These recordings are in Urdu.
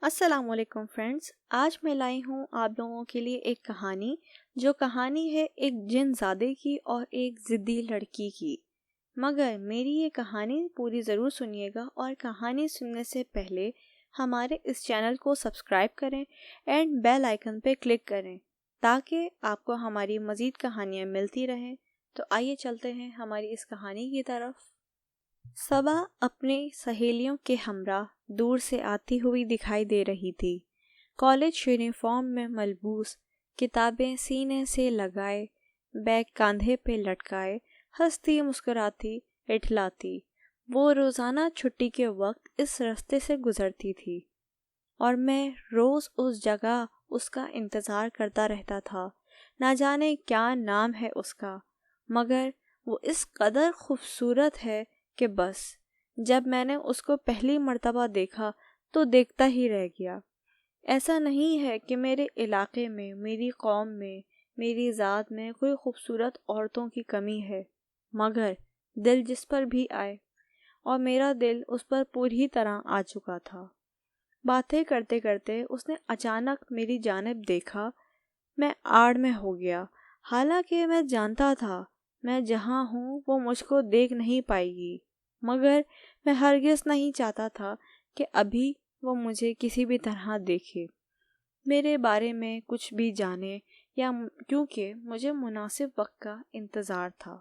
السلام علیکم فرینڈس، آج میں لائی ہوں آپ لوگوں کے لیے ایک کہانی جو کہانی ہے ایک جن زادے کی اور ایک ضدی لڑکی کی۔ مگر میری یہ کہانی پوری ضرور سنیے گا، اور کہانی سننے سے پہلے ہمارے اس چینل کو سبسکرائب کریں اینڈ بیل آئیکن پہ کلک کریں تاکہ آپ کو ہماری مزید کہانیاں ملتی رہیں۔ تو آئیے چلتے ہیں ہماری اس کہانی کی طرف۔ صبا اپنی سہیلیوں کے ہمراہ دور سے آتی ہوئی دکھائی دے رہی تھی، کالج یونیفارم میں ملبوس، کتابیں سینے سے لگائے، بیگ کاندھے پہ لٹکائے، ہنستی مسکراتی اٹھلاتی۔ وہ روزانہ چھٹی کے وقت اس راستے سے گزرتی تھی اور میں روز اس جگہ اس کا انتظار کرتا رہتا تھا۔ نہ جانے کیا نام ہے اس کا، مگر وہ اس قدر خوبصورت ہے کہ بس جب میں نے اس کو پہلی مرتبہ دیکھا تو دیکھتا ہی رہ گیا۔ ایسا نہیں ہے کہ میرے علاقے میں، میری قوم میں، میری ذات میں کوئی خوبصورت عورتوں کی کمی ہے، مگر دل جس پر بھی آئے، اور میرا دل اس پر پوری طرح آ چکا تھا۔ باتیں کرتے کرتے اس نے اچانک میری جانب دیکھا۔ میں آڑ میں ہو گیا، حالانکہ میں جانتا تھا میں جہاں ہوں وہ مجھ کو دیکھ نہیں پائے گی، مگر میں ہرگز نہیں چاہتا تھا کہ ابھی وہ مجھے کسی بھی طرح دیکھے، میرے بارے میں کچھ بھی جانے، یا کیونکہ مجھے مناسب وقت کا انتظار تھا۔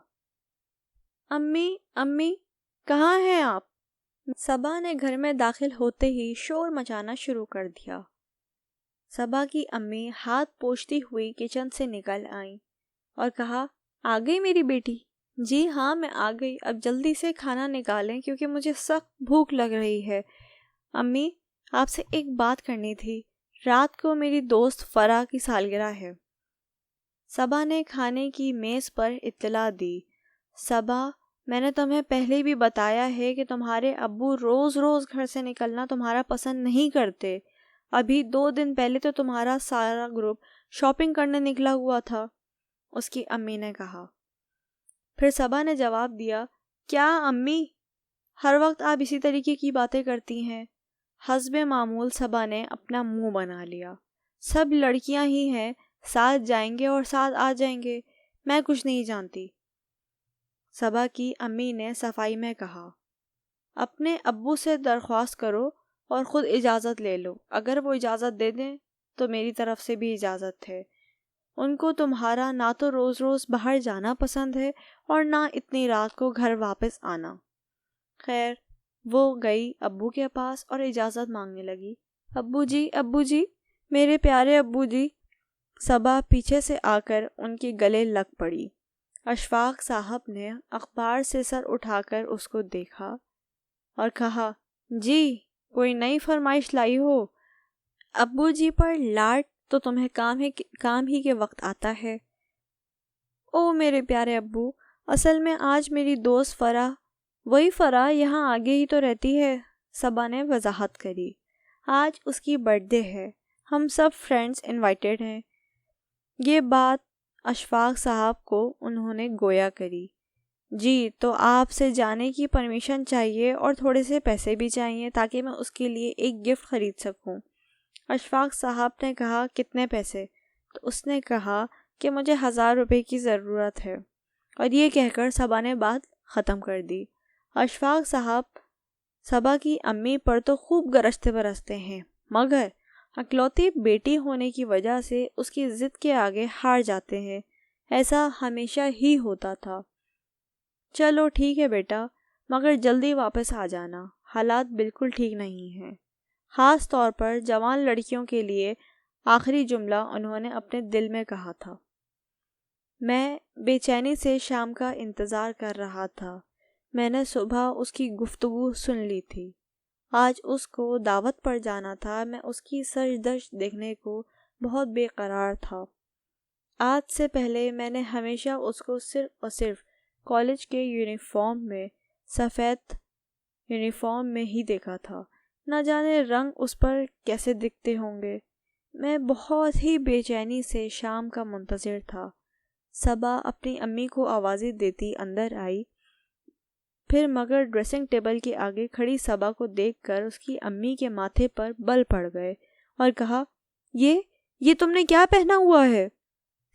امی امی، کہاں ہیں آپ؟ صبا نے گھر میں داخل ہوتے ہی شور مچانا شروع کر دیا۔ صبا کی امی ہاتھ پوچھتی ہوئی کچن سے نکل آئیں اور کہا، آ گئی میری بیٹی؟ جی ہاں، میں آ گئی، اب جلدی سے کھانا نکالیں کیونکہ مجھے سخت بھوک لگ رہی ہے۔ امی، آپ سے ایک بات کرنی تھی، رات کو میری دوست فرح کی سالگرہ ہے۔ صبا نے کھانے کی میز پر اطلاع دی۔ صبا، میں نے تمہیں پہلے بھی بتایا ہے کہ تمہارے ابو روز روز گھر سے نکلنا تمہارا پسند نہیں کرتے۔ ابھی 2 دن پہلے تو تمہارا سارا گروپ شاپنگ کرنے نکلا ہوا تھا، اس کی امی نے کہا۔ پھر صبا نے جواب دیا، کیا امی، ہر وقت آپ اسی طریقے کی باتیں کرتی ہیں؟ حسب معمول صبا نے اپنا منہ بنا لیا۔ سب لڑکیاں ہی ہیں، ساتھ جائیں گے اور ساتھ آ جائیں گے، میں کچھ نہیں جانتی۔ صبا کی امی نے صفائی میں کہا، اپنے ابو سے درخواست کرو اور خود اجازت لے لو، اگر وہ اجازت دے دیں تو میری طرف سے بھی اجازت ہے۔ ان کو تمہارا نہ تو روز روز باہر جانا پسند ہے اور نہ اتنی رات کو گھر واپس آنا۔ خیر، وہ گئی ابو کے پاس اور اجازت مانگنے لگی۔ ابو جی، میرے پیارے ابو جی۔ صبا پیچھے سے آ کر ان کے گلے لگ پڑی۔ اشفاق صاحب نے اخبار سے سر اٹھا کر اس کو دیکھا اور کہا، جی، کوئی نئی فرمائش لائی ہو؟ ابو جی پر لاڈ تو تمہیں کام ہی کے وقت آتا ہے۔ او میرے پیارے ابو، اصل میں آج میری دوست فرح، وہی فرح یہاں آگے ہی تو رہتی ہے، صبا نے وضاحت کری، آج اس کی برتھ ڈے ہے، ہم سب فرینڈز انوائٹڈ ہیں۔ یہ بات اشفاق صاحب کو انہوں نے گویا کری۔ جی، تو آپ سے جانے کی پرمیشن چاہیے اور تھوڑے سے پیسے بھی چاہیے تاکہ میں اس کے لیے ایک گفٹ خرید سکوں۔ اشفاق صاحب نے کہا، کتنے پیسے؟ تو اس نے کہا کہ مجھے 1000 روپے کی ضرورت ہے، اور یہ کہہ کر صبا نے بات ختم کر دی۔ اشفاق صاحب صبا کی امی پر تو خوب گرجتے برستے ہیں، مگر اکلوتی بیٹی ہونے کی وجہ سے اس کی ضد کے آگے ہار جاتے ہیں، ایسا ہمیشہ ہی ہوتا تھا۔ چلو ٹھیک ہے بیٹا، مگر جلدی واپس آ جانا، حالات بالکل ٹھیک نہیں ہیں۔ خاص طور پر جوان لڑکیوں کے لیے آخری جملہ انہوں نے اپنے دل میں کہا تھا۔ میں بے چینی سے شام کا انتظار کر رہا تھا۔ میں نے صبح اس کی گفتگو سن لی تھی، آج اس کو دعوت پر جانا تھا۔ میں اس کی سرگزشت دیکھنے کو بہت بے قرار تھا۔ آج سے پہلے میں نے ہمیشہ اس کو صرف اور صرف کالج کے یونیفارم میں، سفید یونیفارم میں ہی دیکھا تھا، نہ جانے رنگ اس پر کیسے دکھتے ہوں گے۔ میں بہت ہی بے چینی سے شام کا منتظر تھا۔ صبا اپنی امی کو آوازیں دیتی اندر آئی۔ پھر مگر ڈریسنگ ٹیبل کے آگے کھڑی صبا کو دیکھ کر اس کی امی کے ماتھے پر بل پڑ گئے اور کہا، یہ تم نے کیا پہنا ہوا ہے؟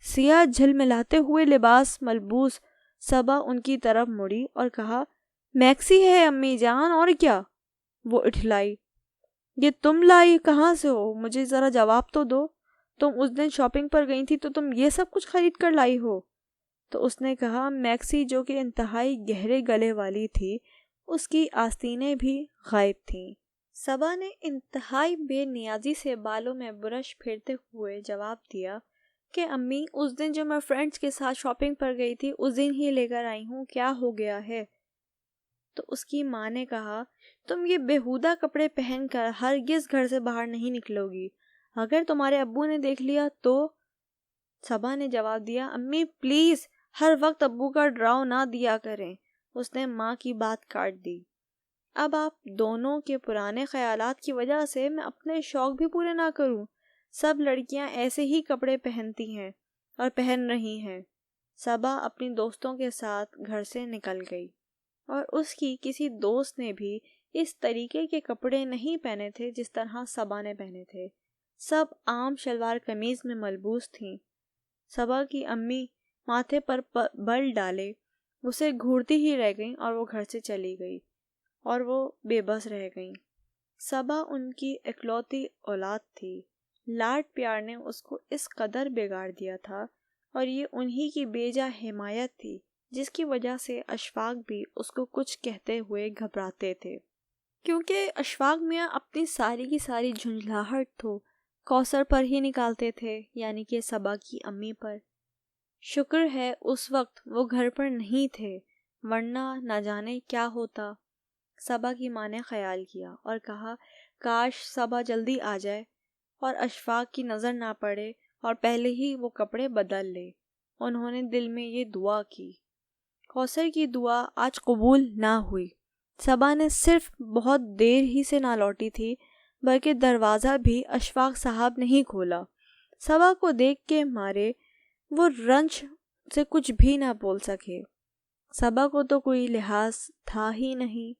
سیاہ جھلملاتے ہوئے لباس ملبوس صبا ان کی طرف مڑی اور کہا، میکسی ہے امی جان، اور کیا؟ وہ اٹھلائی، یہ تم لائی کہاں سے ہو؟ مجھے ذرا جواب تو دو، تم اس دن شاپنگ پر گئی تھی تو تم یہ سب کچھ خرید کر لائی ہو؟ تو اس نے کہا، میکسی جو کہ انتہائی گہرے گلے والی تھی، اس کی آستینیں بھی غائب تھیں۔ صبا نے انتہائی بے نیازی سے بالوں میں برش پھیرتے ہوئے جواب دیا کہ امی، اس دن جو میں فرینڈس کے ساتھ شاپنگ پر گئی تھی اس دن ہی لے کر آئی ہوں، کیا ہو گیا ہے؟ تو اس کی ماں نے کہا، تم یہ بیہودہ کپڑے پہن کر ہرگز گھر سے باہر نہیں نکلو گی، اگر تمہارے ابو نے دیکھ لیا تو؟ صبا نے جواب دیا، امی پلیز ہر وقت ابو کا ڈراؤ نہ دیا کریں۔ اس نے ماں کی بات کاٹ دی۔ اب آپ دونوں کے پرانے خیالات کی وجہ سے میں اپنے شوق بھی پورے نہ کروں۔ سب لڑکیاں ایسے ہی کپڑے پہنتی ہیں اور پہن رہی ہیں۔ صبا اپنی دوستوں کے ساتھ گھر سے نکل گئی اور اس کی کسی دوست نے بھی اس طریقے کے کپڑے نہیں پہنے تھے جس طرح صبا نے پہنے تھے۔ سب عام شلوار قمیض میں ملبوس تھیں۔ صبا کی امی ماتھے پر بل ڈالے اسے گھورتی ہی رہ گئیں اور وہ گھر سے چلی گئی اور وہ بے بس رہ گئیں۔ صبا ان کی اکلوتی اولاد تھی۔ لاڈ پیار نے اس کو اس قدر بگاڑ دیا تھا اور یہ انہی کی بیجا حمایت تھی جس کی وجہ سے اشفاق بھی اس کو کچھ کہتے ہوئے گھبراتے تھے، کیونکہ اشفاق میاں اپنی ساری کی ساری جھنجھلاہٹ تو کوثر پر ہی نکالتے تھے، یعنی کہ صبا کی امی پر۔ شکر ہے اس وقت وہ گھر پر نہیں تھے، ورنہ نہ جانے کیا ہوتا۔ صبا کی ماں نے خیال کیا اور کہا، کاش صبا جلدی آ جائے اور اشفاق کی نظر نہ پڑے اور پہلے ہی وہ کپڑے بدل لے۔ انہوں نے دل میں یہ دعا کی۔ کوثر کی دعا آج قبول نہ ہوئی۔ صبا نے صرف بہت دیر ہی سے نہ لوٹی تھی، بلکہ دروازہ بھی اشفاق صاحب نہیں کھولا۔ صبا کو دیکھ کے مارے وہ رنج سے کچھ بھی نہ بول سکے۔ صبا کو تو کوئی لحاظ تھا ہی نہیں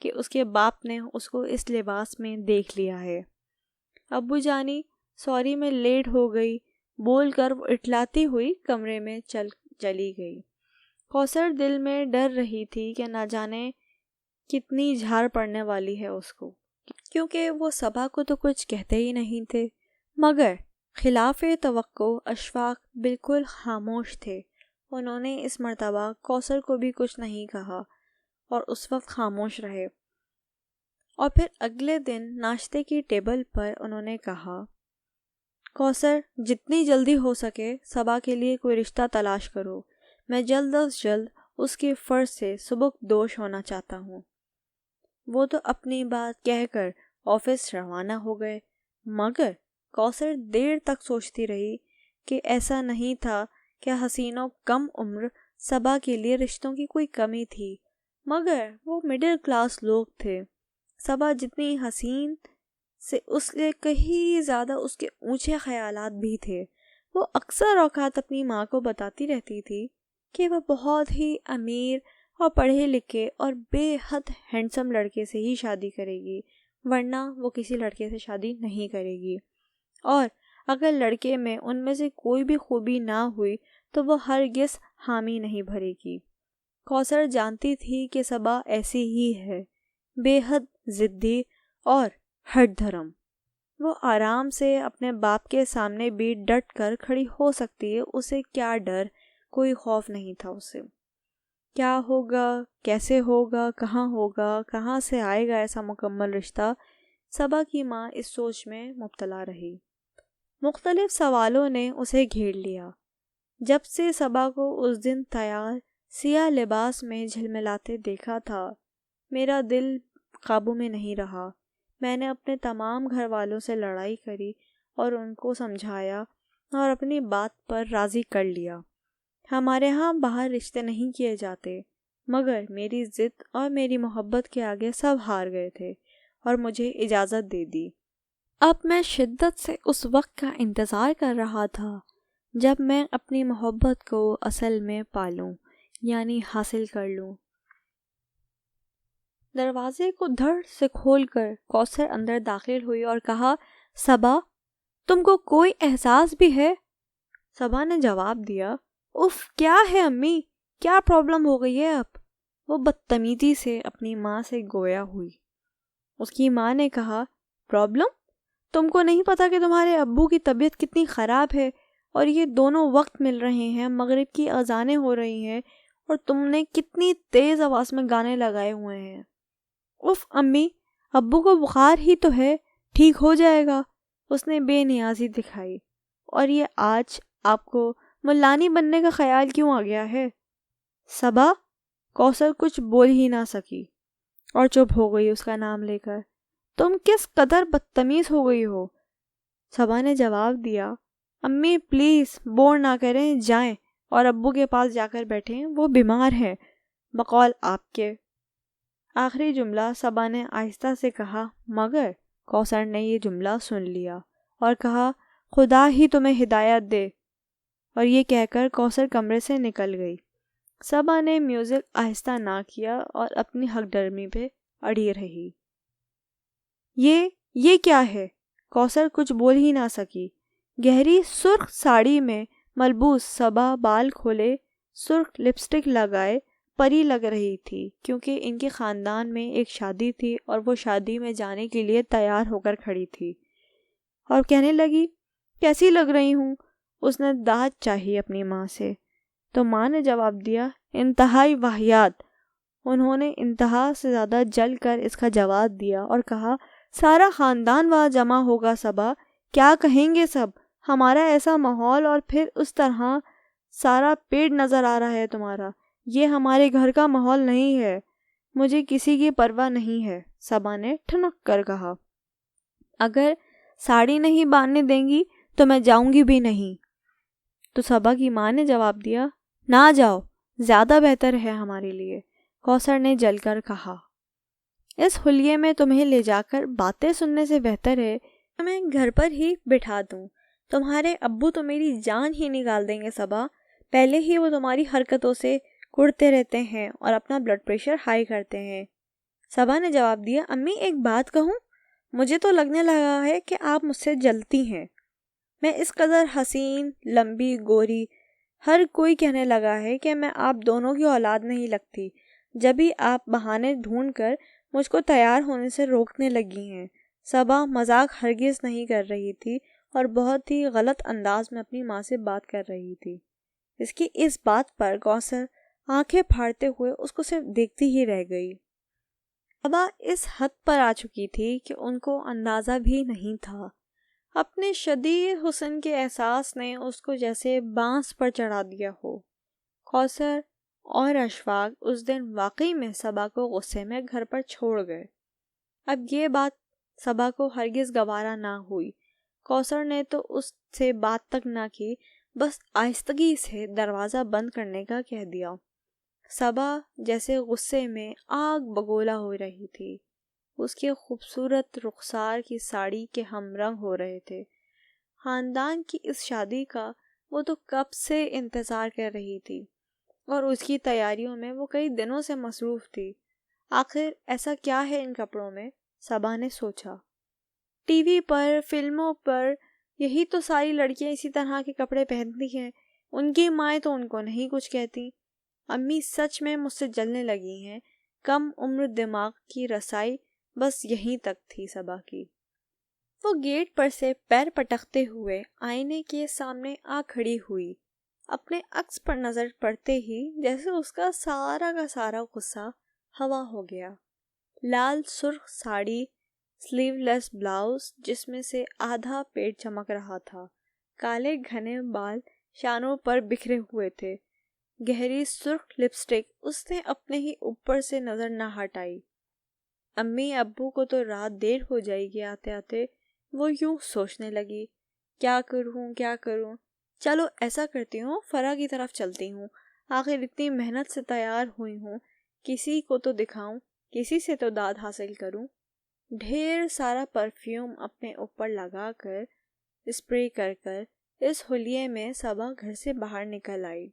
کہ اس کے باپ نے اس کو اس لباس میں دیکھ لیا ہے۔ ابو جانی سوری میں لیٹ ہو گئی بول کر وہ اٹھلاتی ہوئی کمرے میں چلی گئی۔ کوثر دل میں ڈر رہی تھی کہ نہ جانے کتنی جھاڑ پڑنے والی ہے اس کو، کیونکہ وہ صبا کو تو کچھ کہتے ہی نہیں تھے۔ مگر خلاف توقع اشفاق بالکل خاموش تھے۔ انہوں نے اس مرتبہ کوثر کو بھی کچھ نہیں کہا اور اس وقت خاموش رہے۔ اور پھر اگلے دن ناشتے کی ٹیبل پر انہوں نے کہا، کوثر، جتنی جلدی ہو سکے صبا کے لیے کوئی رشتہ تلاش کرو۔ میں جلد از جلد اس کے فرض سے سبکدوش ہونا چاہتا ہوں۔ وہ تو اپنی بات کہہ کر آفس روانہ ہو گئے، مگر کوثر دیر تک سوچتی رہی کہ ایسا نہیں تھا کہ حسینوں کم عمر صبا کے لیے رشتوں کی کوئی کمی تھی، مگر وہ مڈل کلاس لوگ تھے۔ صبا جتنی حسین سے اس کے کہیں زیادہ اس کے اونچے خیالات بھی تھے۔ وہ اکثر اوقات اپنی ماں کو بتاتی رہتی تھی کہ وہ بہت ہی امیر اور پڑھے لکھے اور بے حد ہینڈسم لڑکے سے ہی شادی کرے گی، ورنہ وہ کسی لڑکے سے شادی نہیں کرے گی، اور اگر لڑکے میں ان میں سے کوئی بھی خوبی نہ ہوئی تو وہ ہرگز حامی نہیں بھرے گی۔ کوثر جانتی تھی کہ صبا ایسی ہی ہے، بے حد ضدی اور ہٹ دھرم۔ وہ آرام سے اپنے باپ کے سامنے بھی ڈٹ کر کھڑی ہو سکتی ہے، اسے کیا ڈر، کوئی خوف نہیں تھا اسے۔ کیا ہوگا، کیسے ہوگا، کہاں سے آئے گا ایسا مکمل رشتہ؟ صبا کی ماں اس سوچ میں مبتلا رہی۔ مختلف سوالوں نے اسے گھیر لیا۔ جب سے صبا کو اس دن تیار سیاہ لباس میں جھلملاتے دیکھا تھا، میرا دل قابو میں نہیں رہا۔ میں نے اپنے تمام گھر والوں سے لڑائی کری اور ان کو سمجھایا اور اپنی بات پر راضی کر لیا۔ ہمارے ہاں باہر رشتے نہیں کیے جاتے، مگر میری ضد اور میری محبت کے آگے سب ہار گئے تھے اور مجھے اجازت دے دی۔ اب میں شدت سے اس وقت کا انتظار کر رہا تھا جب میں اپنی محبت کو اصل میں پالوں، یعنی حاصل کر لوں۔ دروازے کو دھڑ سے کھول کر کوثر اندر داخل ہوئی اور کہا، صبا، تم کو کوئی احساس بھی ہے؟ صبا نے جواب دیا، اف، کیا ہے امی، کیا پرابلم ہو گئی ہے اب؟ وہ بدتمیزی سے اپنی ماں سے گویا ہوئی۔ اس کی ماں نے کہا، پرابلم؟ تم کو نہیں پتا کہ تمہارے ابو کی طبیعت کتنی خراب ہے اور یہ دونوں وقت مل رہے ہیں، مغرب کی اذانیں ہو رہی ہیں اور تم نے کتنی تیز آواز میں گانے لگائے ہوئے ہیں۔ اف امی، ابو کو بخار ہی تو ہے، ٹھیک ہو جائے گا۔ اس نے بے نیازی دکھائی۔ اور یہ آج آپ کو ملانی بننے کا خیال کیوں آ گیا ہے؟ صبا، کوثر کچھ بول ہی نہ سکی اور چپ ہو گئی اس کا نام لے کر۔ تم کس قدر بدتمیز ہو گئی ہو؟ صبا نے جواب دیا، امی پلیز بور نہ کریں، جائیں اور ابو کے پاس جا کر بیٹھیں، وہ بیمار ہیں بقول آپ کے۔ آخری جملہ صبا نے آہستہ سے کہا، مگر کوثر نے یہ جملہ سن لیا اور کہا، خدا ہی تمہیں ہدایت دے، اور یہ کہہ کر کوثر کمرے سے نکل گئی۔ صبا نے میوزک آہستہ نہ کیا اور اپنی حق ڈرمی پہ اڑی رہی۔ یہ کیا ہے؟ کوثر کچھ بول ہی نہ سکی۔ گہری سرخ ساڑی میں ملبوس صبا بال کھولے، سرخ لپسٹک لگائے پری لگ رہی تھی، کیونکہ ان کے خاندان میں ایک شادی تھی اور وہ شادی میں جانے کے لیے تیار ہو کر کھڑی تھی، اور کہنے لگی، کیسی لگ رہی ہوں؟ اس نے داد چاہی اپنی ماں سے، تو ماں نے جواب دیا، انتہائی واہیات۔ انہوں نے انتہا سے زیادہ جل کر اس کا جواب دیا اور کہا، سارا خاندان وہاں جمع ہوگا صبا، کیا کہیں گے سب؟ ہمارا ایسا ماحول اور پھر اس طرح سارا پیٹ نظر آ رہا ہے تمہارا، یہ ہمارے گھر کا ماحول نہیں ہے۔ مجھے کسی کی پرواہ نہیں ہے، صبا نے ٹھنک کر کہا۔ اگر ساڑی نہیں باندھنے دیں گی تو میں جاؤں گی بھی نہیں۔ تو صبا کی ماں نے جواب دیا، نہ جاؤ، زیادہ بہتر ہے ہمارے لیے۔ کوثر نے جل کر کہا، اس حلیے میں تمہیں لے جا کر باتیں سننے سے بہتر ہے کہ میں گھر پر ہی بٹھا دوں۔ تمہارے ابو تو میری جان ہی نکال دیں گے صبا، پہلے ہی وہ تمہاری حرکتوں سے کڑتے رہتے ہیں اور اپنا بلڈ پریشر ہائی کرتے ہیں۔ صبا نے جواب دیا، امی ایک بات کہوں؟ مجھے تو لگنے لگا ہے کہ آپ مجھ سے جلتی ہیں۔ میں اس قدر حسین، لمبی، گوری، ہر کوئی کہنے لگا ہے کہ میں آپ دونوں کی اولاد نہیں لگتی، جب ہی آپ بہانے ڈھونڈ کر مجھ کو تیار ہونے سے روکنے لگی ہیں۔ صبا مذاق ہرگز نہیں کر رہی تھی اور بہت ہی غلط انداز میں اپنی ماں سے بات کر رہی تھی۔ اس کی اس بات پر کوثر آنکھیں پھاڑتے ہوئے اس کو صرف دیکھتی ہی رہ گئی۔ صبا اس حد پر آ چکی تھی کہ ان کو اندازہ بھی نہیں تھا۔ اپنے شدید حسن کے احساس نے اس کو جیسے بانس پر چڑھا دیا ہو۔ کوثر اور اشفاق اس دن واقعی میں صبا کو غصے میں گھر پر چھوڑ گئے۔ اب یہ بات صبا کو ہرگز گوارا نہ ہوئی۔ کوثر نے تو اس سے بات تک نہ کی، بس آہستگی سے دروازہ بند کرنے کا کہہ دیا۔ صبا جیسے غصے میں آگ بگولا ہو رہی تھی۔ اس کے خوبصورت رخسار کی ساڑی کے ہم رنگ ہو رہے تھے۔ خاندان کی اس شادی کا وہ تو کب سے انتظار کر رہی تھی اور اس کی تیاریوں میں وہ کئی دنوں سے مصروف تھی۔ آخر ایسا کیا ہے ان کپڑوں میں؟ صبا نے سوچا۔ ٹی وی پر، فلموں پر یہی تو ساری لڑکیاں اسی طرح کے کپڑے پہنتی ہیں، ان کی مائیں تو ان کو نہیں کچھ کہتی۔ امی سچ میں مجھ سے جلنے لگی ہیں۔ کم عمر دماغ کی رسائی بس یہیں تک تھی صبا کی۔ وہ گیٹ پر سے پیر پٹکتے ہوئے آئینے کے سامنے آ کھڑی ہوئی۔ اپنے عکس پر نظر پڑتے ہی جیسے اس کا سارا غصہ ہوا ہو گیا۔ لال سرخ ساڑی، سلیو لیس بلاؤز جس میں سے آدھا پیٹ چمک رہا تھا، کالے گھنے بال شانوں پر بکھرے ہوئے تھے، گہری سرخ لپسٹک اس نے اپنے ہی اوپر سے نظر نہ ہٹائی۔ امی ابو کو تو رات دیر ہو جائے گی آتے آتے۔ وہ یوں سوچنے لگی، کیا کروں؟ چلو ایسا کرتی ہوں، فرح کی طرف چلتی ہوں، آخر اتنی محنت سے تیار ہوئی ہوں، کسی کو تو دکھاؤں، کسی سے تو داد حاصل کروں۔ ڈھیر سارا پرفیوم اپنے اوپر لگا کر، اسپرے کر کر اس حلیے میں صبا گھر سے باہر نکل آئی۔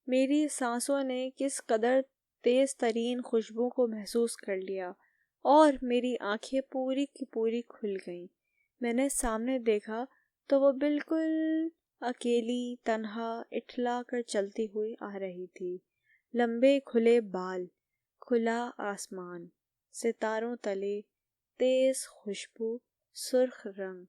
میری سانسوں نے کس قدر تیز ترین خوشبو کو محسوس کر لیا اور میری آنکھیں پوری کی پوری کھل گئیں۔ میں نے سامنے دیکھا تو وہ بالکل اکیلی تنہا اٹھلا کر چلتی ہوئی آ رہی تھی۔ لمبے کھلے بال، کھلا آسمان، ستاروں تلے تیز خوشبو، سرخ رنگ،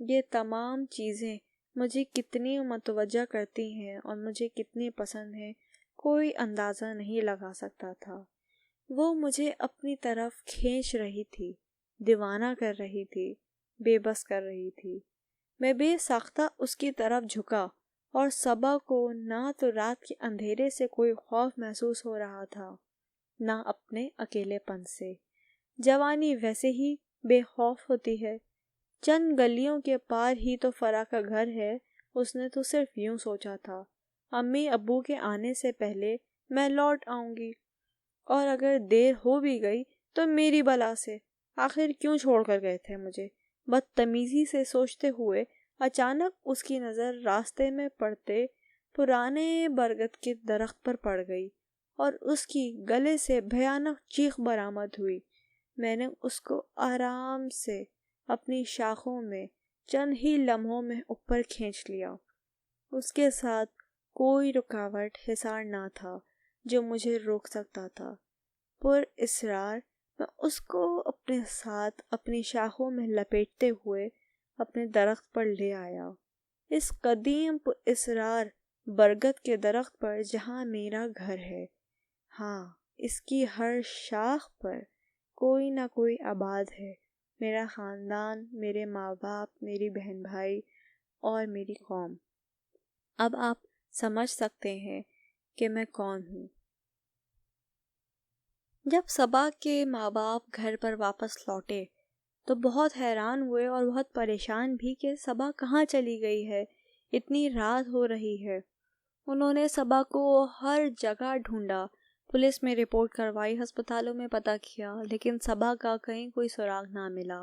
یہ تمام چیزیں مجھے کتنی متوجہ کرتی ہیں اور مجھے کتنی پسند ہیں کوئی اندازہ نہیں لگا سکتا تھا۔ وہ مجھے اپنی طرف کھینچ رہی تھی، دیوانہ کر رہی تھی، بے بس کر رہی تھی۔ میں بے ساختہ اس کی طرف جھکا اور صبا کو نہ تو رات کے اندھیرے سے کوئی خوف محسوس ہو رہا تھا، نہ اپنے اکیلے پن سے۔ جوانی ویسے ہی بے خوف ہوتی ہے، چند گلیوں کے پار ہی تو فرا کا گھر ہے، اس نے تو صرف یوں سوچا تھا، امی ابو کے آنے سے پہلے میں لوٹ آؤں گی، اور اگر دیر ہو بھی گئی تو میری بلا سے، آخر کیوں چھوڑ کر گئے تھے مجھے۔ بدتمیزی سے سوچتے ہوئے اچانک اس کی نظر راستے میں پڑتے پرانے برگد کے درخت پر پڑ گئی اور اس کی گلے سے بھیانک چیخ برآمد ہوئی۔ میں نے اس کو آرام سے اپنی شاخوں میں چند ہی لمحوں میں اوپر کھینچ لیا۔ اس کے ساتھ کوئی رکاوٹ حصار نہ تھا جو مجھے روک سکتا تھا۔ پر اصرار میں اس کو اپنے ساتھ اپنی شاخوں میں لپیٹتے ہوئے اپنے درخت پر لے آیا، اس قدیم پر اصرار برگد کے درخت پر جہاں میرا گھر ہے۔ ہاں، اس کی ہر شاخ پر کوئی نہ کوئی آباد ہے، میرا خاندان، میرے ماں باپ، میری بہن بھائی اور میری قوم۔ اب آپ سمجھ سکتے ہیں کہ میں کون ہوں۔ جب صبا کے ماں باپ گھر پر واپس لوٹے تو بہت حیران ہوئے اور بہت پریشان بھی کہ صبا کہاں چلی گئی ہے، اتنی رات ہو رہی ہے۔ انہوں نے صبا کو ہر جگہ ڈھونڈا، پولیس میں رپورٹ کروائی، ہسپتالوں میں پتہ کیا، لیکن صبا کا کہیں کوئی سراغ نہ ملا۔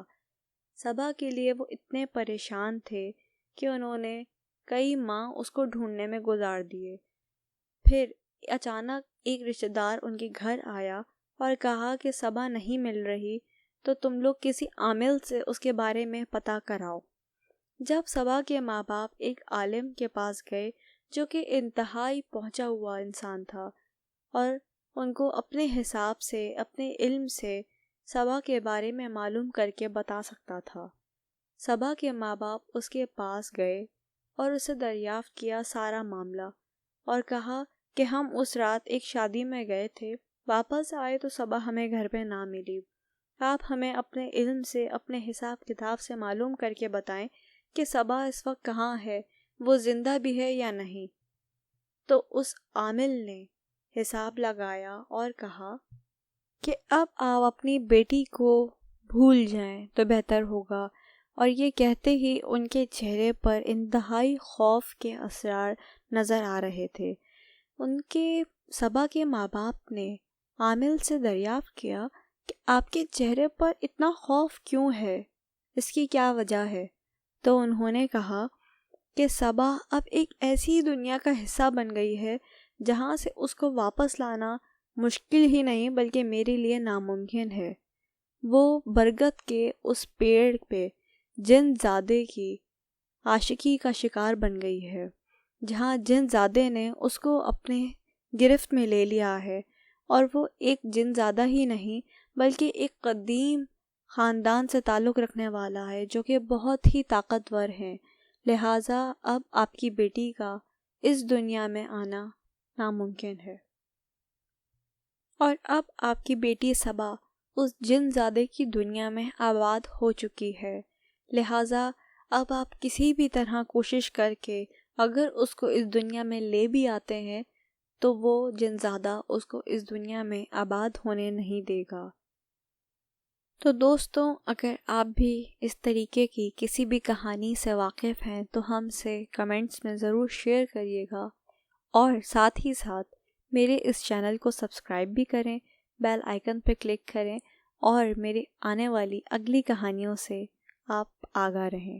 صبا کے لیے وہ اتنے پریشان تھے کہ انہوں نے کئی ماہ اس کو ڈھونڈنے میں گزار دیے۔ پھر اچانک ایک رشتہ دار ان کے گھر آیا اور کہا کہ صبا نہیں مل رہی تو تم لوگ کسی عامل سے اس کے بارے میں پتہ کراؤ۔ جب صبا کے ماں باپ ایک عالم کے پاس گئے جو کہ انتہائی پہنچا ہوا انسان تھا اور ان کو اپنے حساب سے، اپنے علم سے صبا کے بارے میں معلوم کر کے بتا سکتا تھا۔ صبا کے ماں باپ اس کے پاس گئے اور اسے دریافت کیا سارا معاملہ اور کہا کہ ہم اس رات ایک شادی میں گئے تھے، واپس آئے تو صبا ہمیں گھر پہ نہ ملی۔ آپ ہمیں اپنے علم سے، اپنے حساب کتاب سے معلوم کر کے بتائیں کہ صبا اس وقت کہاں ہے، وہ زندہ بھی ہے یا نہیں۔ تو اس عامل نے حساب لگایا اور کہا کہ اب آپ اپنی بیٹی کو بھول جائیں تو بہتر ہوگا، اور یہ کہتے ہی ان کے چہرے پر انتہائی خوف کے اثرات نظر آ رہے تھے۔ ان کے صبا کے ماں باپ نے عامل سے دریافت کیا کہ آپ کے چہرے پر اتنا خوف کیوں ہے، اس کی کیا وجہ ہے؟ تو انہوں نے کہا کہ صبا اب ایک ایسی دنیا کا حصہ بن گئی ہے جہاں سے اس کو واپس لانا مشکل ہی نہیں بلکہ میرے لیے ناممکن ہے۔ وہ برگد کے اس پیڑ پہ جن زادے کی عاشقی کا شکار بن گئی ہے، جہاں جن زادے نے اس کو اپنے گرفت میں لے لیا ہے، اور وہ ایک جن زادہ ہی نہیں بلکہ ایک قدیم خاندان سے تعلق رکھنے والا ہے جو کہ بہت ہی طاقتور ہیں، لہٰذا اب آپ کی بیٹی کا اس دنیا میں آنا ناممکن ہے، اور اب آپ کی بیٹی صبا اس جن زادے کی دنیا میں آباد ہو چکی ہے، لہٰذا اب آپ کسی بھی طرح کوشش کر کے اگر اس کو اس دنیا میں لے بھی آتے ہیں تو وہ جن زادہ اس کو اس دنیا میں آباد ہونے نہیں دے گا۔ تو دوستوں، اگر آپ بھی اس طریقے کی کسی بھی کہانی سے واقف ہیں تو ہم سے کمنٹس میں ضرور شیئر کریے گا، اور ساتھ ہی ساتھ میرے اس چینل کو سبسکرائب بھی کریں، بیل آئیکن پہ کلک کریں، اور میرے آنے والی اگلی کہانیوں سے آپ آگاہ رہیں۔